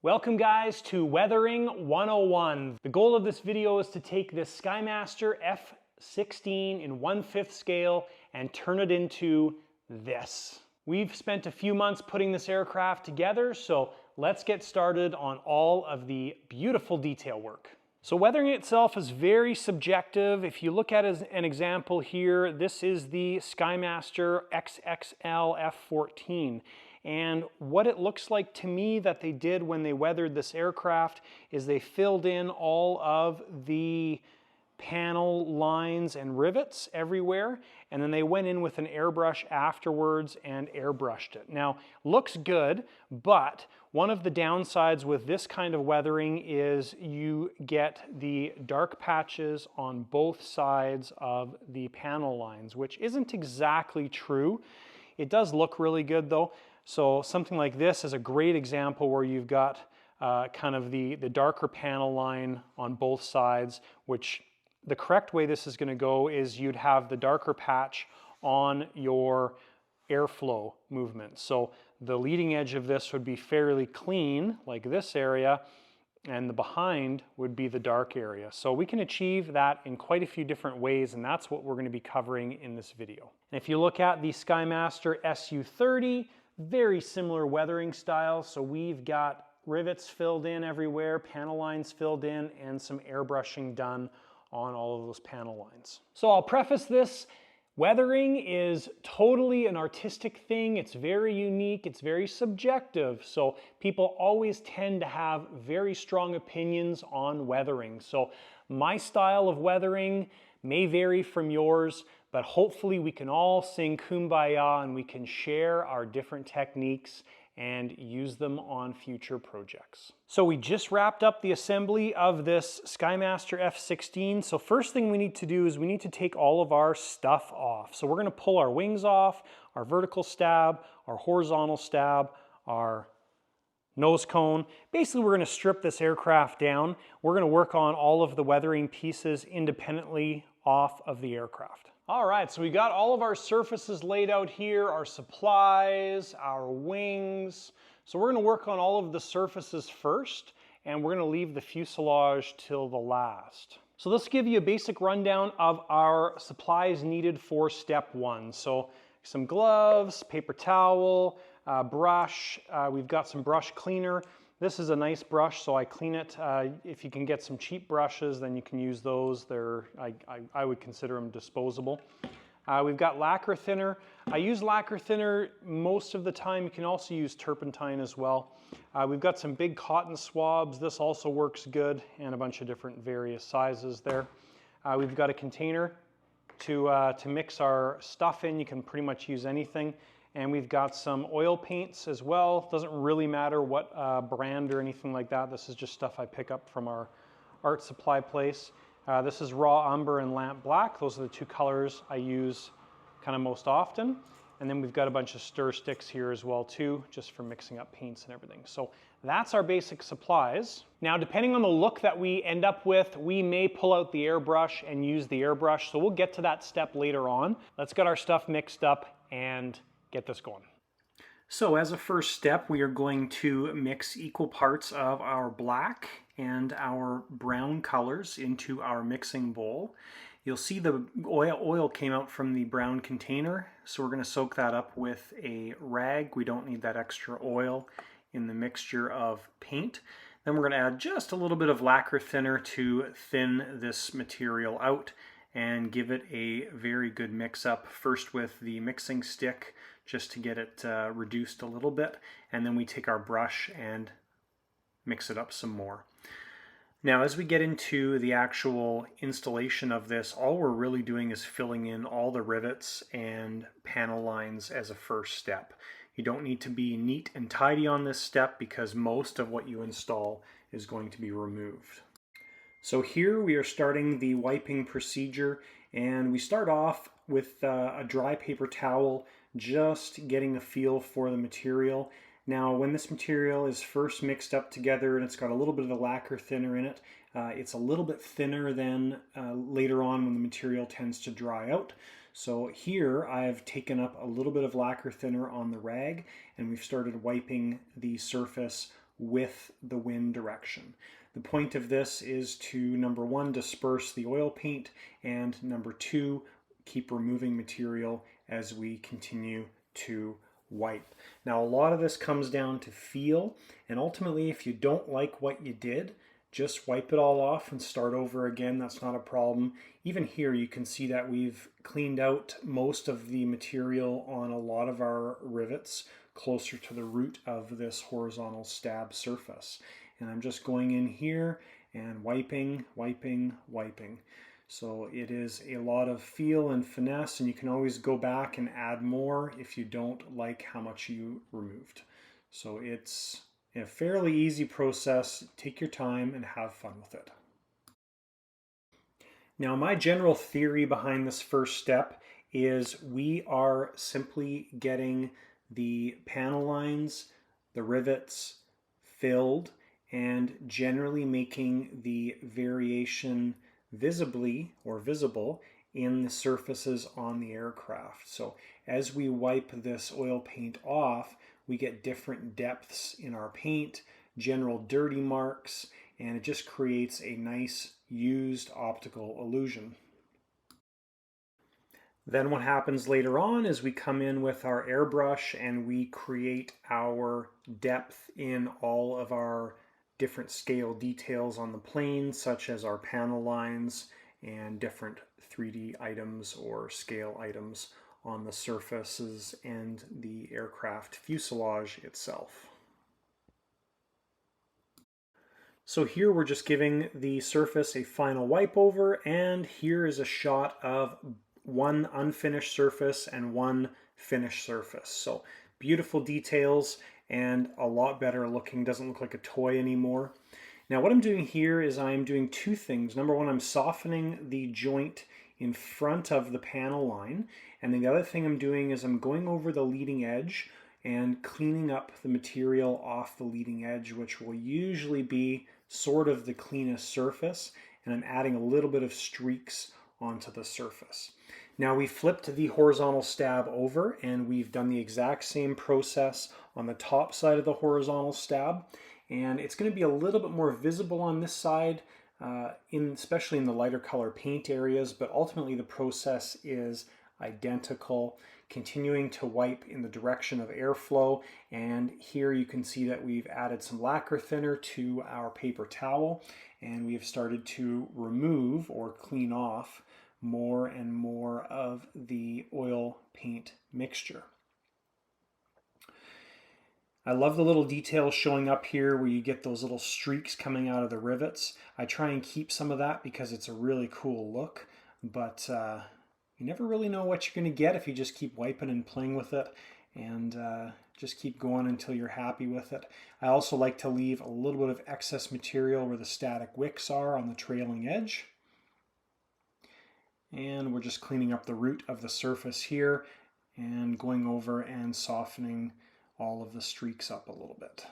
Welcome guys to Weathering 101. The goal of this video is to take this Skymaster F16 in 1/5 scale and turn it into this. We've spent a few months putting this aircraft together, so let's get started on all of the beautiful detail work. So weathering itself is very subjective. If you look at it as an example here, this is the Skymaster XXL F14. And what it looks like to me that they did when they weathered this aircraft is they filled in all of the panel lines and rivets everywhere, and then they went in with an airbrush afterwards and airbrushed it. Now, looks good, but one of the downsides with this kind of weathering is you get the dark patches on both sides of the panel lines, which isn't exactly true. It does look really good though. So something like this is a great example where you've got kind of the darker panel line on both sides, which the correct way this is going to go is you'd have the darker patch on your airflow movement. So the leading edge of this would be fairly clean, like this area, and the behind would be the dark area. So we can achieve that in quite a few different ways, and that's what we're going to be covering in this video. And if you look at the Skymaster SU30, very similar weathering style. So we've got rivets filled in everywhere, panel lines filled in, and some airbrushing done on all of those panel lines. So I'll preface this, weathering is totally an artistic thing. It's very unique, it's very subjective. So people always tend to have very strong opinions on weathering. So my style of weathering may vary from yours, but hopefully we can all sing Kumbaya and we can share our different techniques and use them on future projects. So we just wrapped up the assembly of this Skymaster F16. So first thing we need to do is we need to take all of our stuff off. So we're going to pull our wings off, our vertical stab, our horizontal stab, our nose cone. Basically, we're going to strip this aircraft down. We're going to work on all of the weathering pieces independently off of the aircraft. All right, so we got all of our surfaces laid out here, our supplies, our wings. So we're going to work on all of the surfaces first, and we're going to leave the fuselage till the last. So let's give you a basic rundown of our supplies needed for step one. So some gloves, paper towel, brush, we've got some brush cleaner. This is a nice brush, so I clean it. If you can get some cheap brushes, then you can use those. I would consider them disposable. We've got lacquer thinner. I use lacquer thinner most of the time. You can also use turpentine as well. We've got some big cotton swabs. This also works good, and a bunch of different various sizes there. We've got a container to mix our stuff in. You can pretty much use anything. And we've got some oil paints as well. Doesn't really matter what brand or anything like that. This is just stuff I pick up from our art supply place. This is raw umber and lamp black. Those are the two colors I use kind of most often. And then we've got a bunch of stir sticks here as well too, just for mixing up paints and everything. So that's our basic supplies. Now, depending on the look that we end up with, we may pull out the airbrush and use the airbrush. So we'll get to that step later on. Let's get our stuff mixed up and get this going. So as a first step, we are going to mix equal parts of our black and our brown colors into our mixing bowl. You'll see the oil came out from the brown container, so we're going to soak that up with a rag. We don't need that extra oil in the mixture of paint. Then we're going to add just a little bit of lacquer thinner to thin this material out and give it a very good mix up, first with the mixing stick just to get it reduced a little bit, and then we take our brush and mix it up some more. Now as we get into the actual installation of this, all we're really doing is filling in all the rivets and panel lines as a first step. You don't need to be neat and tidy on this step because most of what you install is going to be removed. So here we are starting the wiping procedure, and we start off with a dry paper towel, just getting a feel for the material. Now when this material is first mixed up together and it's got a little bit of the lacquer thinner in it, it's a little bit thinner than later on when the material tends to dry out. So here I've taken up a little bit of lacquer thinner on the rag, and we've started wiping the surface with the wind direction. The point of this is to, number one, disperse the oil paint, and number two, keep removing material as we continue to wipe. Now, a lot of this comes down to feel, and ultimately, if you don't like what you did, just wipe it all off and start over again. That's not a problem. Even here, you can see that we've cleaned out most of the material on a lot of our rivets closer to the root of this horizontal stab surface. And I'm just going in here and wiping, wiping, wiping. So it is a lot of feel and finesse, and you can always go back and add more if you don't like how much you removed. So it's a fairly easy process. Take your time and have fun with it. Now, my general theory behind this first step is we are simply getting the panel lines, the rivets filled, and generally making the variation visibly or visible in the surfaces on the aircraft. So as we wipe this oil paint off, we get different depths in our paint, general dirty marks, and it just creates a nice used optical illusion. Then what happens later on is we come in with our airbrush and we create our depth in all of our different scale details on the plane, such as our panel lines and different 3D items or scale items on the surfaces and the aircraft fuselage itself. So here we're just giving the surface a final wipe over, and here is a shot of one unfinished surface and one finished surface. So beautiful details and a lot better looking, doesn't look like a toy anymore. Now what I'm doing here is I'm doing two things. Number one, I'm softening the joint in front of the panel line, and then the other thing I'm doing is I'm going over the leading edge and cleaning up the material off the leading edge, which will usually be sort of the cleanest surface, and I'm adding a little bit of streaks onto the surface. Now we flipped the horizontal stab over and we've done the exact same process on the top side of the horizontal stab, and it's going to be a little bit more visible on this side, especially in the lighter color paint areas, but ultimately the process is identical, continuing to wipe in the direction of airflow. And here you can see that we've added some lacquer thinner to our paper towel, and we have started to remove or clean off more and more of the oil paint mixture. I love the little details showing up here where you get those little streaks coming out of the rivets. I try and keep some of that because it's a really cool look, but you never really know what you're going to get if you just keep wiping and playing with it, and just keep going until you're happy with it. I also like to leave a little bit of excess material where the static wicks are on the trailing edge. And we're just cleaning up the root of the surface here and going over and softening all of the streaks up a little bit.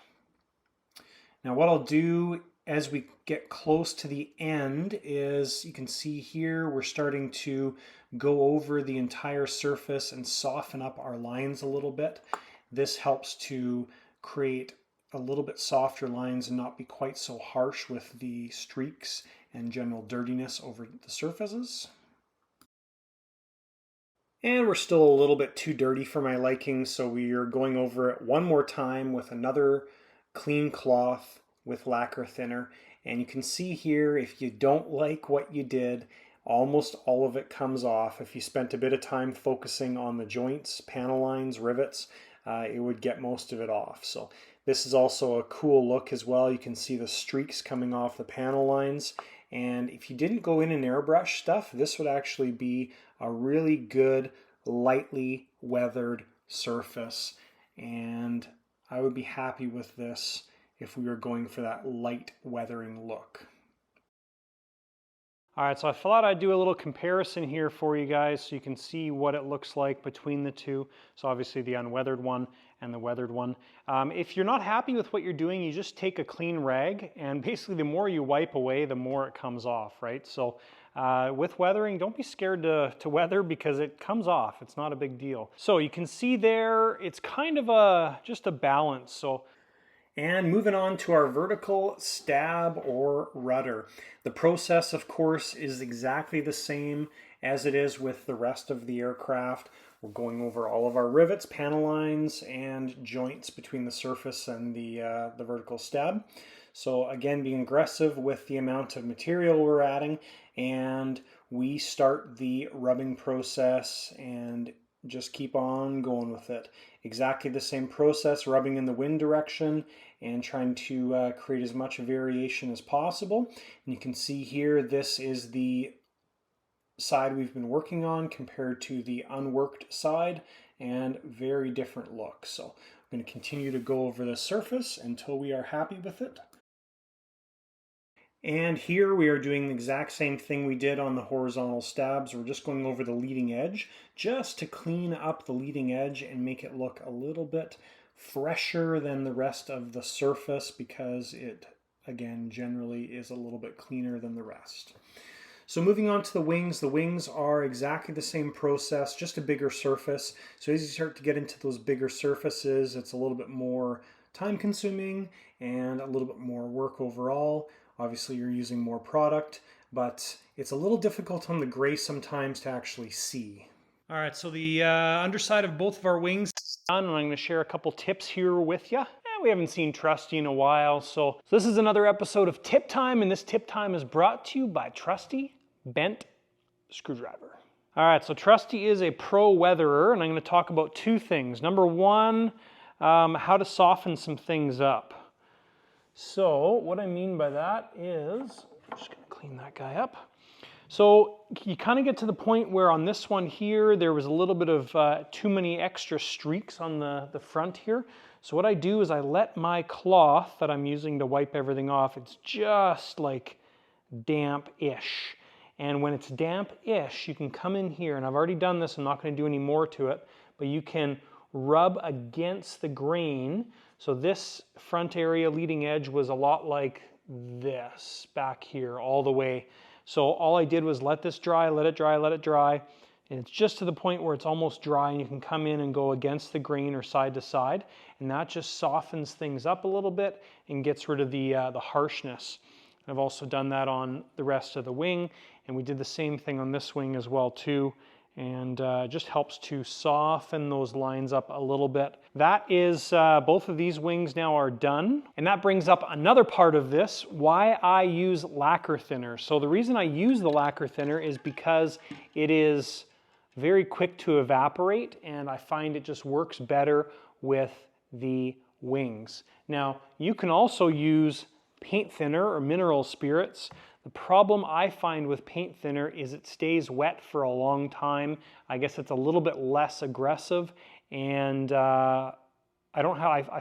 Now what I'll do as we get close to the end is, you can see here we're starting to go over the entire surface and soften up our lines a little bit. This helps to create a little bit softer lines and not be quite so harsh with the streaks and general dirtiness over the surfaces. And we're still a little bit too dirty for my liking, so we are going over it one more time with another clean cloth with lacquer thinner. And you can see here, if you don't like what you did, almost all of it comes off. If you spent a bit of time focusing on the joints, panel lines, rivets, it would get most of it off. So this is also a cool look as well. You can see the streaks coming off the panel lines. And if you didn't go in and airbrush stuff, this would actually be a really good, lightly weathered surface. And I would be happy with this if we were going for that light weathering look. All right, so I thought I'd do a little comparison here for you guys so you can see what it looks like between the two. So obviously the unweathered one and the weathered one. If you're not happy with what you're doing, you just take a clean rag, and basically the more you wipe away, the more it comes off, right? So with weathering, don't be scared to weather because it comes off. It's not a big deal. So you can see there, it's kind of just a balance. So And moving on to our vertical stab or rudder. The process, of course, is exactly the same as it is with the rest of the aircraft. We're going over all of our rivets, panel lines, and joints between the surface and the vertical stab. So again, being aggressive with the amount of material we're adding, and we start the rubbing process and just keep on going with it. Exactly the same process, rubbing in the wind direction and trying to create as much variation as possible. And you can see here, this is the side we've been working on compared to the unworked side, and very different look. So I'm going to continue to go over the surface until we are happy with it. And here we are doing the exact same thing we did on the horizontal stabs. We're just going over the leading edge just to clean up the leading edge and make it look a little bit fresher than the rest of the surface, because it, again, generally is a little bit cleaner than the rest. So moving on to the wings are exactly the same process, just a bigger surface. So as you start to get into those bigger surfaces, it's a little bit more time consuming and a little bit more work overall. Obviously you're using more product, but it's a little difficult on the gray sometimes to actually see. All right, so the underside of both of our wings is done, and I'm going to share a couple tips here with you. We haven't seen Trusty in a while, so this is another episode of Tip Time, and this tip time is brought to you by Trusty Bent Screwdriver. All right, so Trusty is a pro weatherer, and I'm going to talk about two things. Number one, how to soften some things up. So what I mean by that is, I'm just going to clean that guy up. So you kind of get to the point where on this one here, there was a little bit of too many extra streaks on the front here. So what I do is I let my cloth that I'm using to wipe everything off, it's just like damp-ish. And when it's damp-ish, you can come in here, and I've already done this, I'm not going to do any more to it, but you can rub against the grain. So this front area leading edge was a lot like this back here all the way. So all I did was let this dry, let it dry, let it dry. And it's just to the point where it's almost dry, and you can come in and go against the grain or side to side. And that just softens things up a little bit and gets rid of the harshness. I've also done that on the rest of the wing, and we did the same thing on this wing as well too. And just helps to soften those lines up a little bit. That is, both of these wings now are done. And that brings up another part of this, why I use lacquer thinner. So the reason I use the lacquer thinner is because it is very quick to evaporate, and I find it just works better with the wings. Now, you can also use paint thinner or mineral spirits. The problem I find with paint thinner is it stays wet for a long time. I guess it's a little bit less aggressive, and I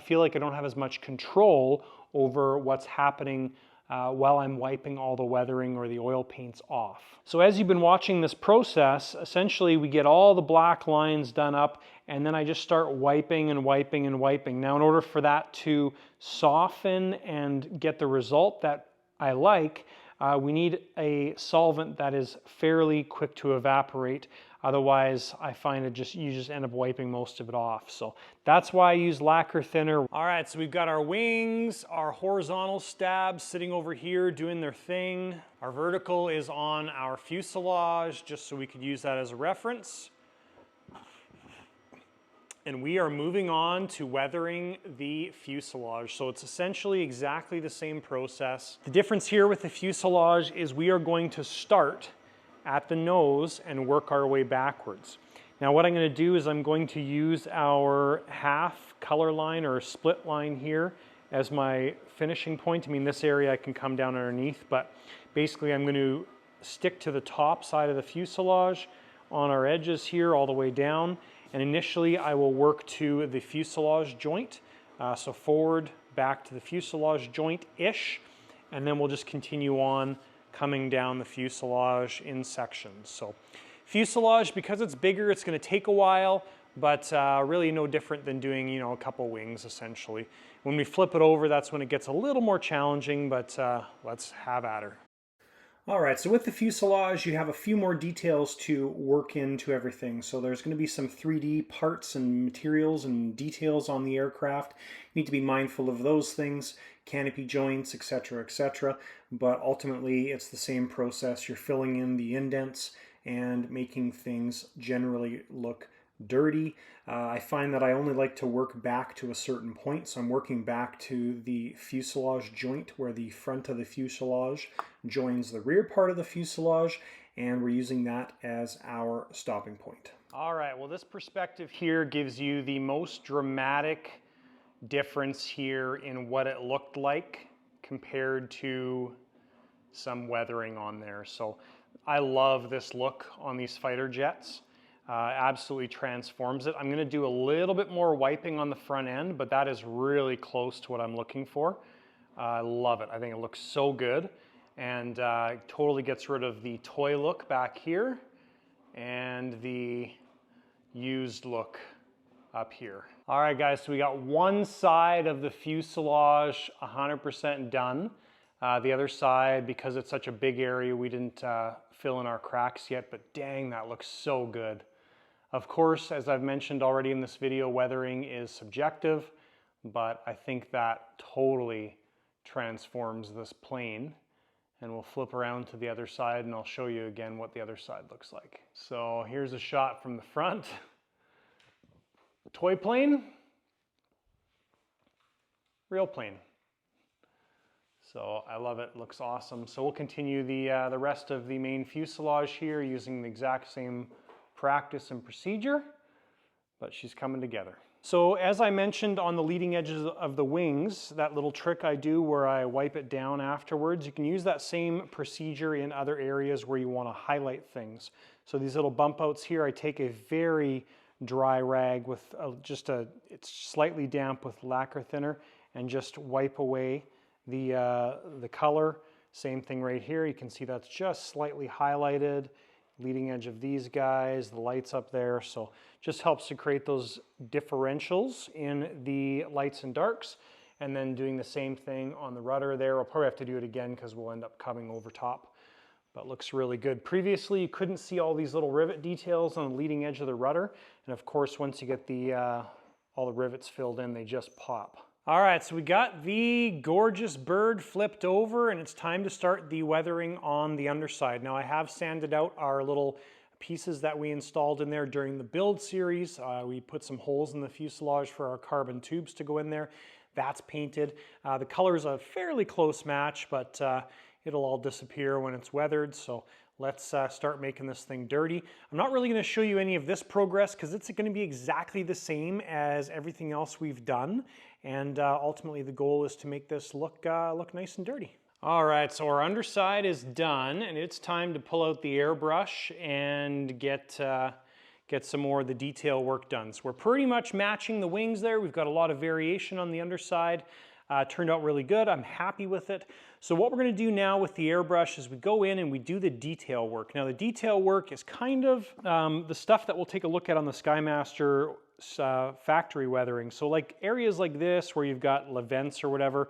feel like I don't have as much control over what's happening while I'm wiping all the weathering or the oil paints off. So as you've been watching this process, essentially we get all the black lines done up, and then I just start wiping and wiping and wiping. Now in order for that to soften and get the result that I like, we need a solvent that is fairly quick to evaporate. Otherwise, I find you just end up wiping most of it off. So that's why I use lacquer thinner. All right, so we've got our wings, our horizontal stabs sitting over here doing their thing. Our vertical is on our fuselage, just so we could use that as a reference. And we are moving on to weathering the fuselage. So it's essentially exactly the same process. The difference here with the fuselage is we are going to start at the nose and work our way backwards. Now what I'm going to do is I'm going to use our half color line or split line here as my finishing point. I mean, this area I can come down underneath, but basically I'm going to stick to the top side of the fuselage on our edges here all the way down. And initially I will work to the fuselage joint. So forward, back to the fuselage joint-ish, and then we'll just continue on coming down the fuselage in sections. So fuselage, because it's bigger, it's going to take a while, but really no different than doing, you know, a couple wings essentially. When we flip it over, that's when it gets a little more challenging, but let's have at her. All right, so with the fuselage, you have a few more details to work into everything. So there's going to be some 3D parts and materials and details on the aircraft. You need to be mindful of those things, canopy joints, etc., etc. But ultimately, it's the same process. You're filling in the indents and making things generally look dirty. I find that I only like to work back to a certain point, so I'm working back to the fuselage joint where the front of the fuselage joins the rear part of the fuselage, and we're using that as our stopping point. All right, well, this perspective here gives you the most dramatic difference here in what it looked like compared to some weathering on there. So I love this look on these fighter jets. Absolutely transforms it. I'm going to do a little bit more wiping on the front end, but that is really close to what I'm looking for. I love it. I think it looks so good, and totally gets rid of the toy look back here and the used look up here. All right, guys, so we got one side of the fuselage 100% done. The other side, because it's such a big area, we didn't fill in our cracks yet, but dang, that looks so good. Of course, as I've mentioned already in this video, weathering is subjective, but I think that totally transforms this plane. And we'll flip around to the other side and I'll show you again what the other side looks like. So here's a shot from the front. The toy plane, real plane. So I love it, looks awesome. So we'll continue the rest of the main fuselage here using the exact same practice and procedure, but she's coming together. So as I mentioned on the leading edges of the wings, that little trick I do where I wipe it down afterwards, you can use that same procedure in other areas where you want to highlight things. So these little bump outs here, I take a very dry rag with it's slightly damp with lacquer thinner and just wipe away the color. Same thing right here, you can see that's just slightly highlighted. Leading edge of these guys, the lights up there, so just helps to create those differentials in the lights and darks, and then doing the same thing on the rudder there. We'll probably have to do it again because we'll end up coming over top, but looks really good. Previously, you couldn't see all these little rivet details on the leading edge of the rudder, and of course, once you get all the rivets filled in, they just pop. All right, so we got the gorgeous bird flipped over, and it's time to start the weathering on the underside. Now I have sanded out our little pieces that we installed in there during the build series. We put some holes in the fuselage for our carbon tubes to go in there. That's painted. The color is a fairly close match, but it'll all disappear when it's weathered. So let's start making this thing dirty. I'm not really going to show you any of this progress because it's going to be exactly the same as everything else we've done. And ultimately the goal is to make this look nice and dirty. All right, so our underside is done, and it's time to pull out the airbrush and get some more of the detail work done. So we're pretty much matching the wings there. We've got a lot of variation on the underside. Turned out really good. I'm happy with it. So what we're going to do now with the airbrush is we go in and we do the detail work. Now the detail work is kind of the stuff that we'll take a look at on the Skymaster factory weathering. So like areas like this where you've got vents or whatever,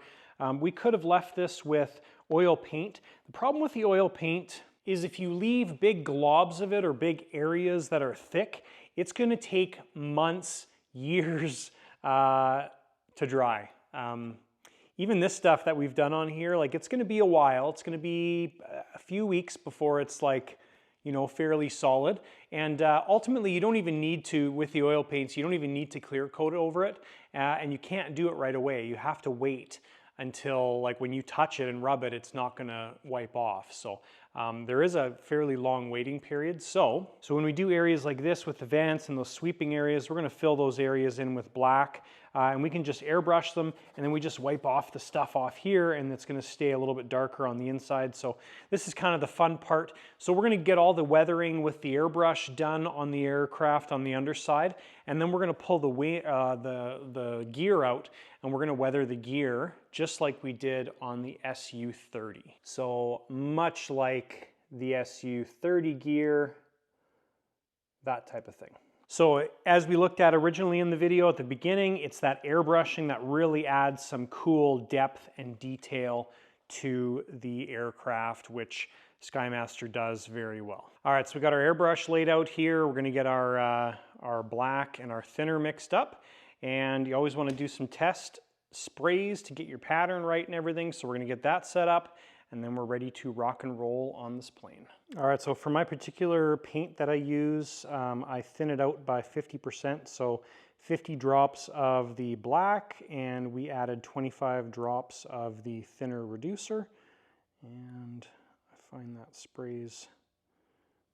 we could have left this with oil paint. The problem with the oil paint is if you leave big globs of it or big areas that are thick, it's going to take months, years to dry. Even this stuff that we've done on here, like it's going to be a while. It's going to be a few weeks before it's like, you know, fairly solid. And ultimately, you don't even need to, with the oil paints, you don't even need to clear coat over it. And you can't do it right away. You have to wait until, like, when you touch it and rub it, it's not going to wipe off. So there is a fairly long waiting period. So when we do areas like this with the vents and those sweeping areas, we're going to fill those areas in with black. And we can just airbrush them, and then we just wipe off the stuff off here, and it's going to stay a little bit darker on the inside. So this is kind of the fun part. So we're going to get all the weathering with the airbrush done on the aircraft on the underside, and then we're going to pull the gear out, and we're going to weather the gear just like we did on the SU-30. So much like the SU-30 gear, that type of thing. So as we looked at originally in the video at the beginning, it's that airbrushing that really adds some cool depth and detail to the aircraft, which SkyMaster does very well. All right, so we got our airbrush laid out here. We're gonna get our black and our thinner mixed up. And you always wanna do some test sprays to get your pattern right and everything. So we're gonna get that set up, and then we're ready to rock and roll on this plane. All right, so for my particular paint that I use, I thin it out by 50%. So 50 drops of the black, and we added 25 drops of the thinner reducer. And I find that sprays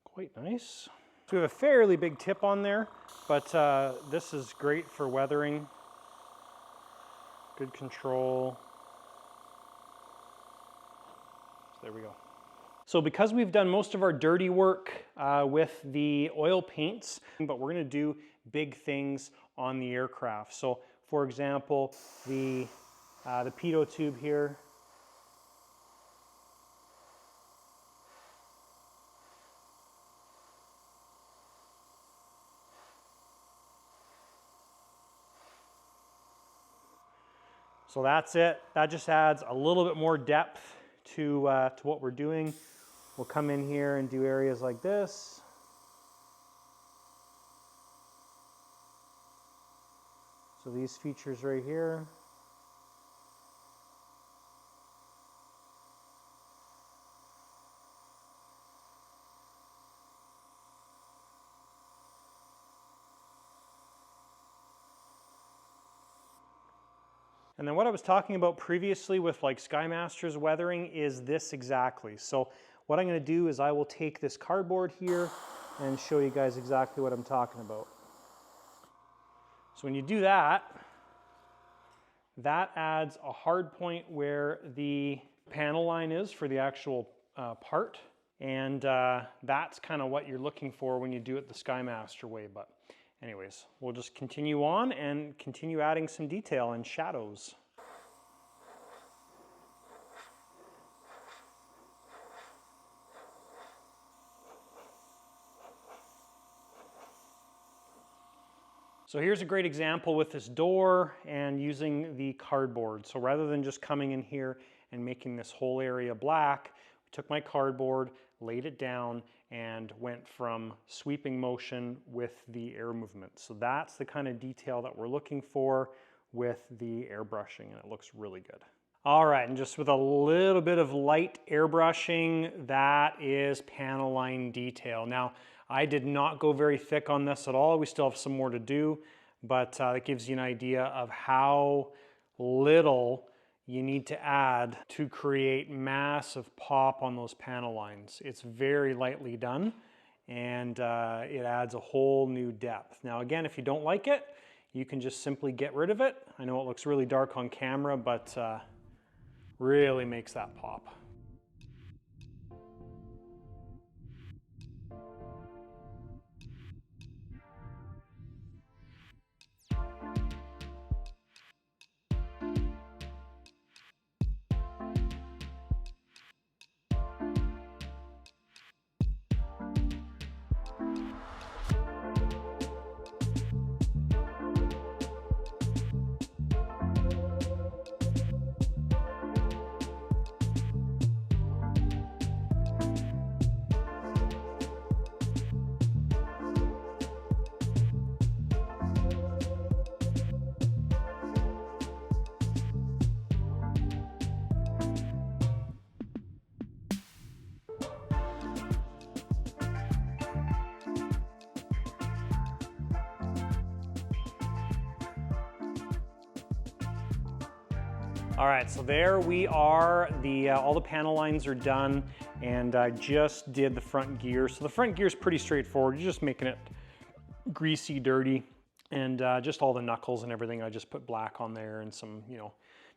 quite nice. So we have a fairly big tip on there, but this is great for weathering. Good control. So there we go. So because we've done most of our dirty work with the oil paints, but we're gonna do big things on the aircraft. So for example, the pitot tube here. So that's it. That just adds a little bit more depth to what we're doing. We'll come in here and do areas like this. So these features right here. And then what I was talking about previously with like SkyMaster's weathering is this exactly. So what I'm going to do is I will take this cardboard here and show you guys exactly what I'm talking about. So when you do that, that adds a hard point where the panel line is for the actual part. And that's kind of what you're looking for when you do it the SkyMaster way. But anyways, we'll just continue on and continue adding some detail and shadows. So here's a great example with this door and using the cardboard. So rather than just coming in here and making this whole area black, I took my cardboard, laid it down, and went from sweeping motion with the air movement. So that's the kind of detail that we're looking for with the airbrushing, and it looks really good. All right, and just with a little bit of light airbrushing, that is panel line detail. Now, I did not go very thick on this at all. We still have some more to do, but it gives you an idea of how little you need to add to create massive pop on those panel lines. It's very lightly done, and it adds a whole new depth. Now again, if you don't like it, you can just simply get rid of it. I know it looks really dark on camera, but really makes that pop. All right, so there we are. All the panel lines are done, and I just did the front gear. So the front gear is pretty straightforward. You're just making it greasy, dirty, and just all the knuckles and everything. I just put black on there and some,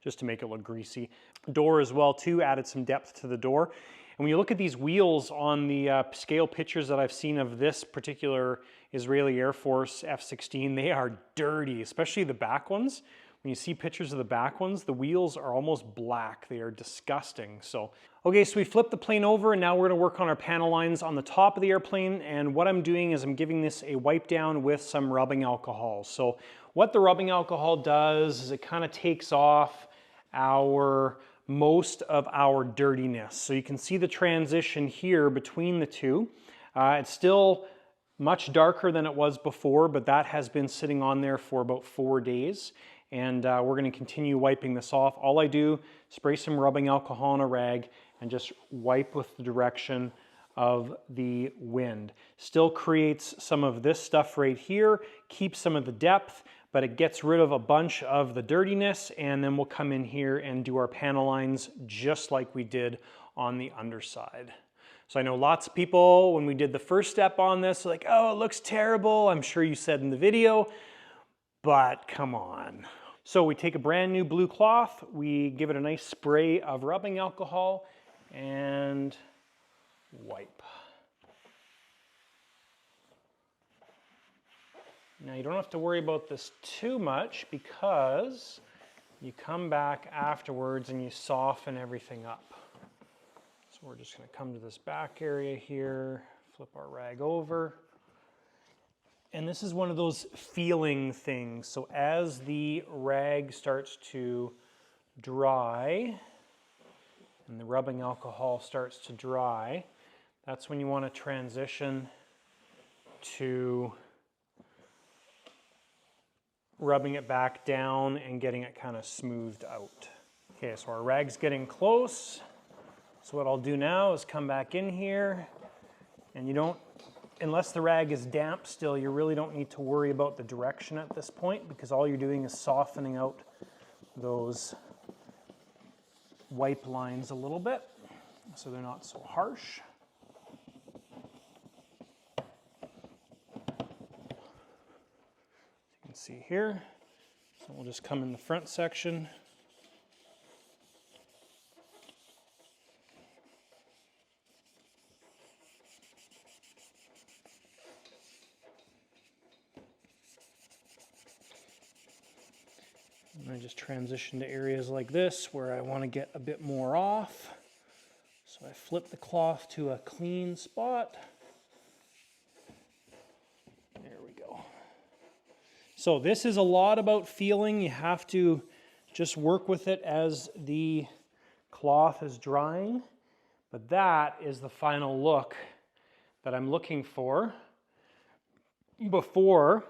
just to make it look greasy. Door as well too, added some depth to the door. And when you look at these wheels on the scale pictures that I've seen of this particular Israeli Air Force F-16, they are dirty, especially the back ones. When you see pictures of the back ones, the wheels are almost black. They are disgusting. So, okay, so we flipped the plane over, and now we're gonna work on our panel lines on the top of the airplane. And what I'm doing is I'm giving this a wipe down with some rubbing alcohol. So what the rubbing alcohol does is it kind of takes off our most of our dirtiness. So you can see the transition here between the two. It's still much darker than it was before, but that has been sitting on there for about 4 days. And we're going to continue wiping this off. All I do, spray some rubbing alcohol on a rag and just wipe with the direction of the wind. Still creates some of this stuff right here, keeps some of the depth, but it gets rid of a bunch of the dirtiness, and then we'll come in here and do our panel lines just like we did on the underside. So I know lots of people, when we did the first step on this, like, oh, it looks terrible. I'm sure you said in the video, but come on. So we take a brand new blue cloth, we give it a nice spray of rubbing alcohol, and wipe. Now you don't have to worry about this too much because you come back afterwards and you soften everything up. So we're just going to come to this back area here, flip our rag over. And this is one of those feeling things. So as the rag starts to dry and the rubbing alcohol starts to dry, that's when you want to transition to rubbing it back down and getting it kind of smoothed out. Okay, so our rag's getting close. So what I'll do now is come back in here, and you don't, unless the rag is damp still, you really don't need to worry about the direction at this point, because all you're doing is softening out those wipe lines a little bit so they're not so harsh. See here, so we'll just come in the front section. And I just transition to areas like this where I want to get a bit more off. So I flip the cloth to a clean spot. There we go. So this is a lot about feeling. You have to just work with it as the cloth is drying. But that is the final look that I'm looking for before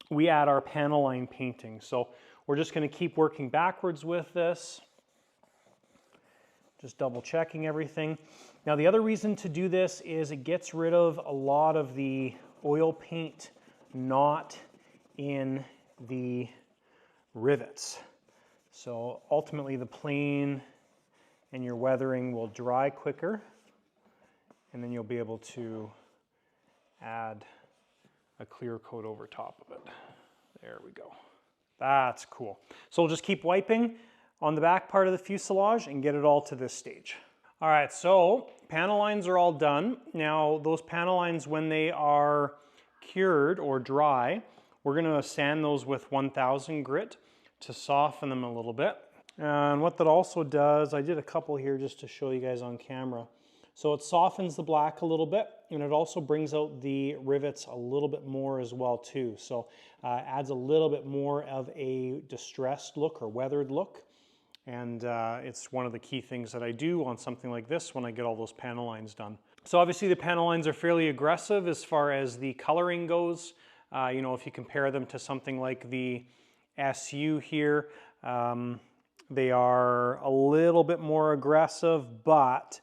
we add our panel line painting. So we're just going to keep working backwards with this. Just double checking everything. Now the other reason to do this is it gets rid of a lot of the oil paint not in the rivets. So ultimately the plane and your weathering will dry quicker, and then you'll be able to add a clear coat over top of it. There we go. That's cool. So we'll just keep wiping on the back part of the fuselage and get it all to this stage. All right, so panel lines are all done. Now those panel lines, when they are cured or dry, we're going to sand those with 1000 grit to soften them a little bit. And what that also does, I did a couple here just to show you guys on camera. So it softens the black a little bit, and it also brings out the rivets a little bit more as well too. So adds a little bit more of a distressed look or weathered look. And it's one of the key things that I do on something like this when I get all those panel lines done. So obviously the panel lines are fairly aggressive as far as the coloring goes. You know, if you compare them to something like the SU here, they are a little bit more aggressive, but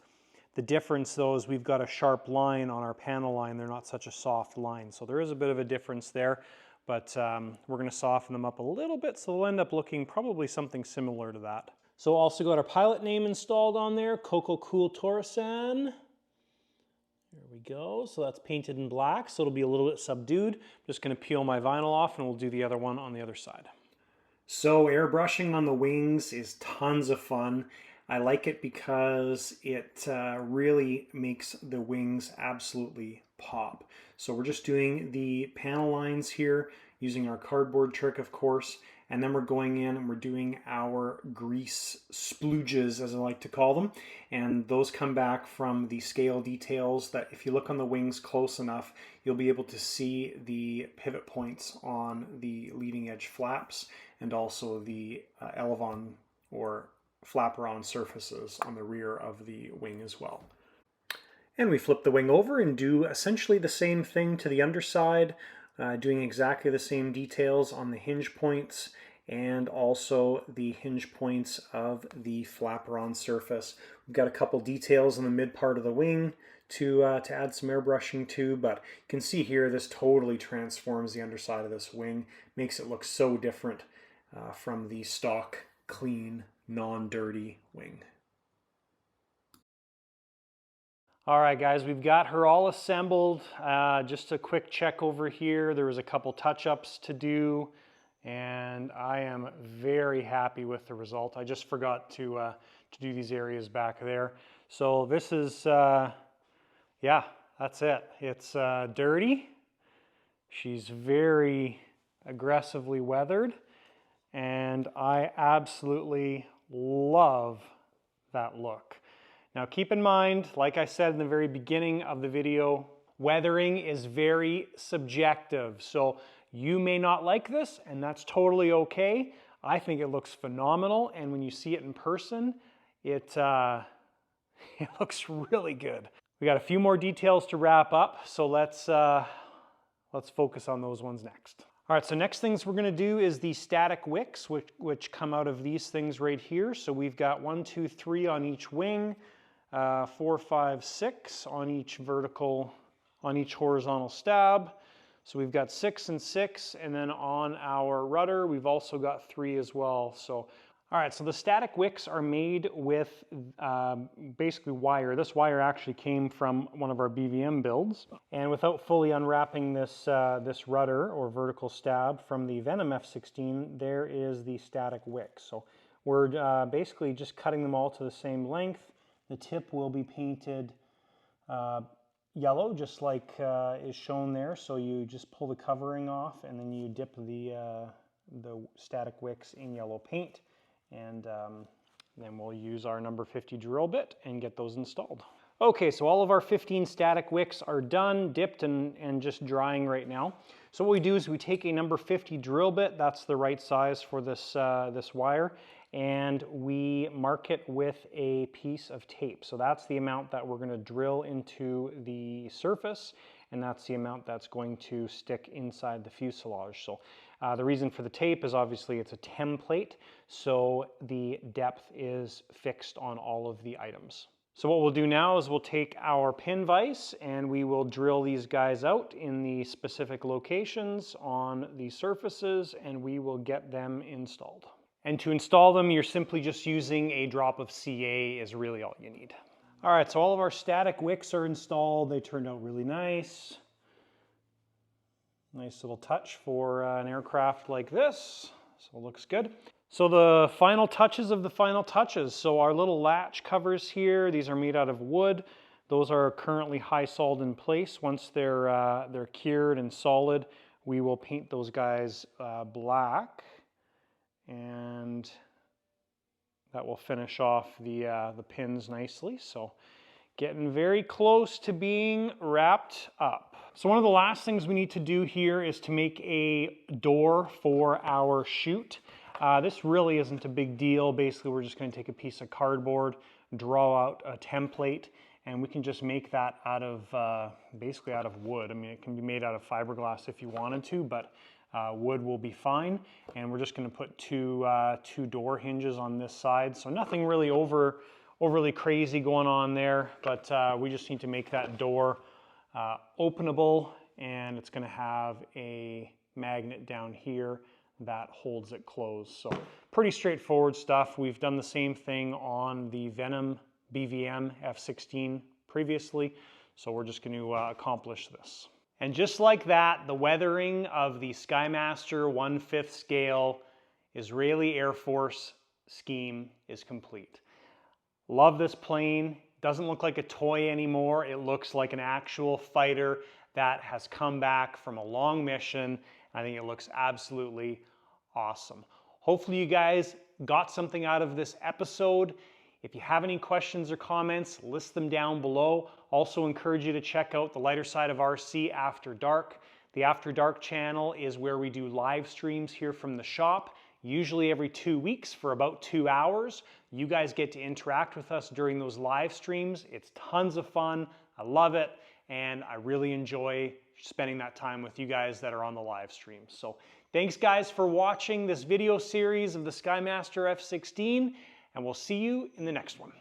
the difference though is we've got a sharp line on our panel line. They're not such a soft line. So there is a bit of a difference there, but we're going to soften them up a little bit, so they'll end up looking probably something similar to that. So also got our pilot name installed on there, Coco Cool Torasan. There we go. So that's painted in black, so it'll be a little bit subdued. I'm just going to peel my vinyl off and we'll do the other one on the other side. So airbrushing on the wings is tons of fun. I like it because it really makes the wings absolutely pop. So we're just doing the panel lines here using our cardboard trick, of course, and then we're going in and we're doing our grease splooges, as I like to call them, and those come back from the scale details that if you look on the wings close enough, you'll be able to see the pivot points on the leading edge flaps and also the elevon or flapper-on surfaces on the rear of the wing as well. And we flip the wing over and do essentially the same thing to the underside, doing exactly the same details on the hinge points and also the hinge points of the flapper-on surface. We've got a couple details in the mid part of the wing to add some airbrushing to, but you can see here this totally transforms the underside of this wing, makes it look so different from the stock, clean, non-dirty wing. All right, guys, we've got her all assembled. Just a quick check over here. There was a couple touch-ups to do, and I am very happy with the result. I just forgot to do these areas back there. So this is, yeah, that's it. It's dirty. She's very aggressively weathered, and I absolutely love that look. Now keep in mind, like I said in the very beginning of the video, weathering is very subjective. So you may not like this, and that's totally okay. I think it looks phenomenal, and when you see it in person, it looks really good. We got a few more details to wrap up, so let's focus on those ones next. All right, so next things we're gonna do is the static wicks, which come out of these things right here. So we've got 1, 2, 3 on each wing, 4, 5, 6 on each horizontal stab. So we've got 6 and 6, and then on our rudder, we've also got 3 as well. So, all right, so the static wicks are made with basically wire. This wire actually came from one of our BVM builds. And without fully unwrapping this, this rudder or vertical stab from the Venom F16, there is the static wick. So we're basically just cutting them all to the same length. The tip will be painted yellow, just like is shown there. So you just pull the covering off, and then you dip the static wicks in yellow paint, and then we'll use our number 50 drill bit and get those installed. Okay, so all of our 15 static wicks are done, dipped, and just drying right now. So what we do is we take a number 50 drill bit, that's the right size for this, this wire, and we mark it with a piece of tape. So that's the amount that we're gonna drill into the surface, and that's the amount that's going to stick inside the fuselage. So the reason for the tape is obviously it's a template, so the depth is fixed on all of the items. So what we'll do now is we'll take our pin vise and we will drill these guys out in the specific locations on the surfaces, and we will get them installed. And to install them, you're simply just using a drop of CA is really all you need. All right, so all of our static wicks are installed. They turned out really nice. Nice little touch for an aircraft like this. So it looks good. So the final touches of the final touches. So our little latch covers here, these are made out of wood. Those are currently high soled in place. Once they're cured and solid, we will paint those guys black, and that will finish off the pins nicely. So getting very close to being wrapped up. So one of the last things we need to do here is to make a door for our chute. This really isn't a big deal. Basically, we're just going to take a piece of cardboard, draw out a template, and we can just make that out of, basically out of wood. I mean, it can be made out of fiberglass if you wanted to, but wood will be fine. And we're just going to put two door hinges on this side. So nothing really overly crazy going on there, but we just need to make that door openable, and it's going to have a magnet down here that holds it closed. So pretty straightforward stuff. We've done the same thing on the Venom BVM F16 previously, so we're just going to accomplish this. And just like that, the weathering of the Skymaster 1/5 scale Israeli Air Force scheme is complete. Love this plane. Doesn't look like a toy anymore. It looks like an actual fighter that has come back from a long mission. I think it looks absolutely awesome. Hopefully you guys got something out of this episode. If you have any questions or comments, list them down below. Also encourage you to check out the Lighter Side of RC After Dark. The After Dark channel is where we do live streams here from the shop. usually every 2 weeks for about 2 hours. You guys get to interact with us during those live streams. It's tons of fun. I love it, and I really enjoy spending that time with you guys that are on the live streams. So thanks guys for watching this video series of the SkyMaster F-16, and we'll see you in the next one.